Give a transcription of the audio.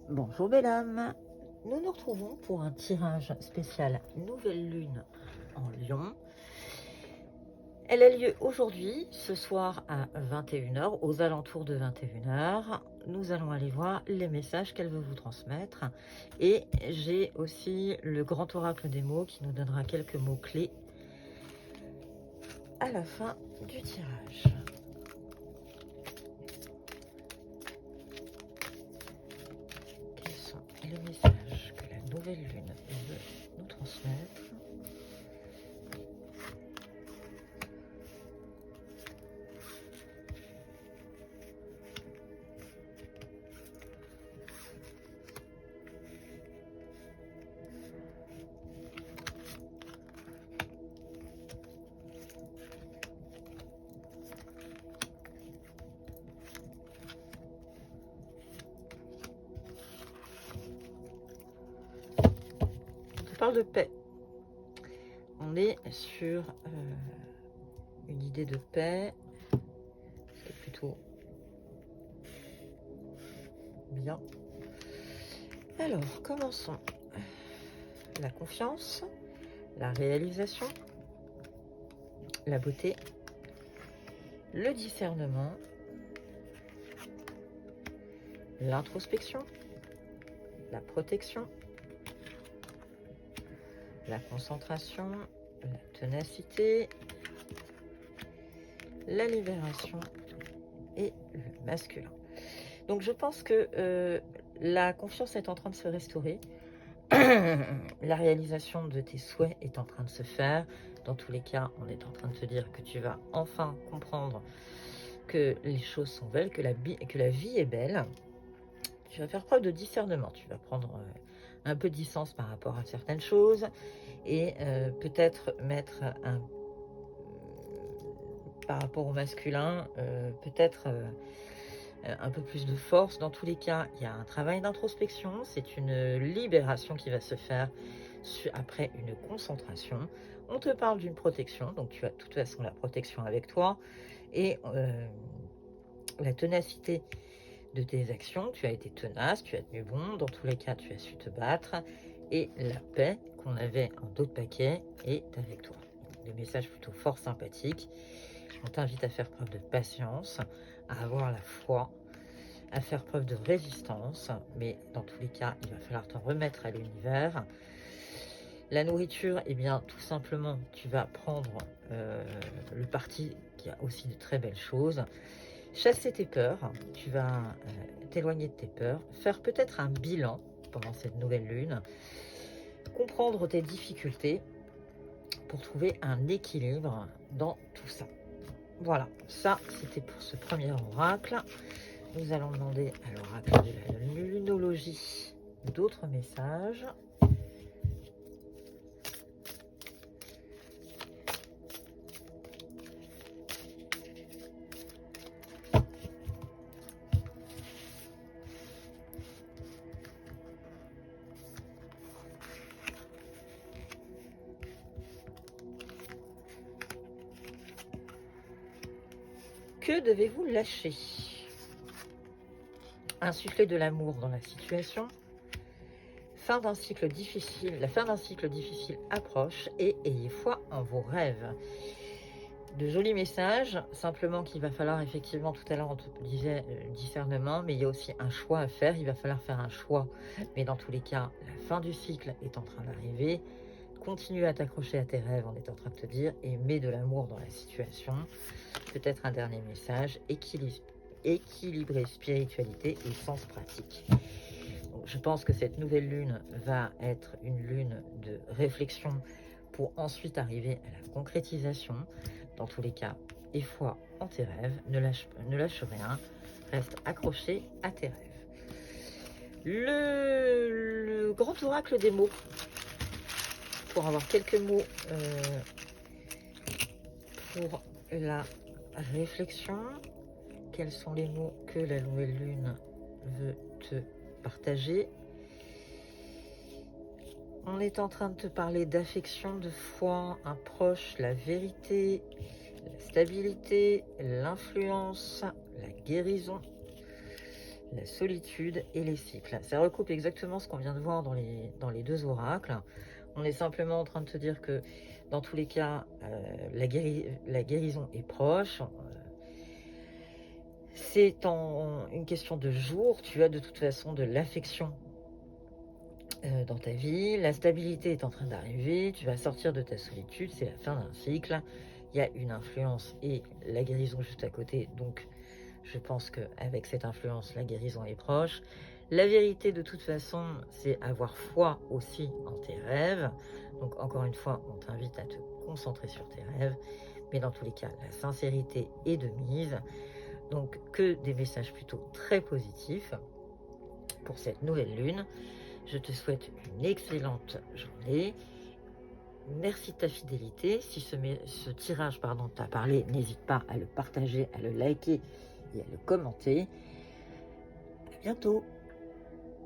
Bonjour belle âme, nous nous retrouvons pour un tirage spécial Nouvelle Lune en Lion. Elle a lieu aujourd'hui, ce soir à 21h, aux alentours de 21h. Nous allons aller voir les messages qu'elle veut vous transmettre. Et j'ai aussi le grand oracle des mots qui nous donnera quelques mots-clés à la fin du tirage. Quels sont les messages que la nouvelle lune veut nous transmettre? On parle de paix. On est sur une idée de paix. C'est plutôt bien. Alors, commençons. La confiance, la réalisation, la beauté, le discernement, l'introspection, la protection, la concentration, la ténacité, la libération et le masculin. Donc je pense que la confiance est en train de se restaurer. La réalisation de tes souhaits est en train de se faire. Dans tous les cas, on est en train de te dire que tu vas enfin comprendre que les choses sont belles, que la vie est belle. Tu vas faire preuve de discernement. Tu vas prendre un peu de distance par rapport à certaines choses et peut-être mettre par rapport au masculin, peut-être un peu plus de force. Dans tous les cas, il y a un travail d'introspection, c'est une libération qui va se faire après une concentration. On te parle d'une protection, donc tu as de toute façon la protection avec toi et la ténacité de tes actions. Tu as été tenace, tu as tenu bon, dans tous les cas tu as su te battre et la paix qu'on avait en d'autres paquets est avec toi. Des messages plutôt fort sympathiques. On t'invite à faire preuve de patience, à avoir la foi, à faire preuve de résistance, mais dans tous les cas, il va falloir t'en remettre à l'univers. La nourriture, eh bien, tout simplement, tu vas prendre le parti qui a aussi de très belles choses. Chasser tes peurs, tu vas t'éloigner de tes peurs, faire peut-être un bilan pendant cette nouvelle lune, comprendre tes difficultés pour trouver un équilibre dans tout ça. Voilà, ça c'était pour ce premier oracle. Nous allons demander à l'oracle de la lunologie d'autres messages. Que devez-vous lâcher? Insuffler de l'amour dans la situation. Fin d'un cycle difficile, la fin d'un cycle difficile approche et ayez foi en vos rêves. De jolis messages, simplement qu'il va falloir effectivement, tout à l'heure on te disait discernement, mais il y a aussi un choix à faire, il va falloir faire un choix. Mais dans tous les cas, la fin du cycle est en train d'arriver. Continue à t'accrocher à tes rêves, on est en train de te dire, et mets de l'amour dans la situation. Peut-être un dernier message, équilibrer spiritualité et sens pratique. Donc, je pense que cette nouvelle lune va être une lune de réflexion pour ensuite arriver à la concrétisation. Dans tous les cas, aie foi en tes rêves, ne lâche rien, reste accroché à tes rêves. Le grand oracle des mots, pour avoir quelques mots pour la réflexion. Quels sont les mots que la nouvelle lune veut te partager? On est en train de te parler d'affection, de foi, un proche, la vérité, la stabilité, l'influence, la guérison, la solitude et les cycles. Ça recoupe exactement ce qu'on vient de voir dans les deux oracles. On est simplement en train de te dire que dans tous les cas, la guérison est proche. C'est une question de jours. Tu as de toute façon de l'affection dans ta vie. La stabilité est en train d'arriver. Tu vas sortir de ta solitude. C'est la fin d'un cycle. Il y a une influence et la guérison juste à côté. Donc, je pense qu'avec cette influence, la guérison est proche. La vérité, de toute façon, c'est avoir foi aussi en tes rêves. Donc, encore une fois, on t'invite à te concentrer sur tes rêves. Mais dans tous les cas, la sincérité est de mise. Donc, que des messages plutôt très positifs pour cette nouvelle lune. Je te souhaite une excellente journée. Merci de ta fidélité. Si ce tirage t'a parlé, n'hésite pas à le partager, à le liker et à le commenter. À bientôt.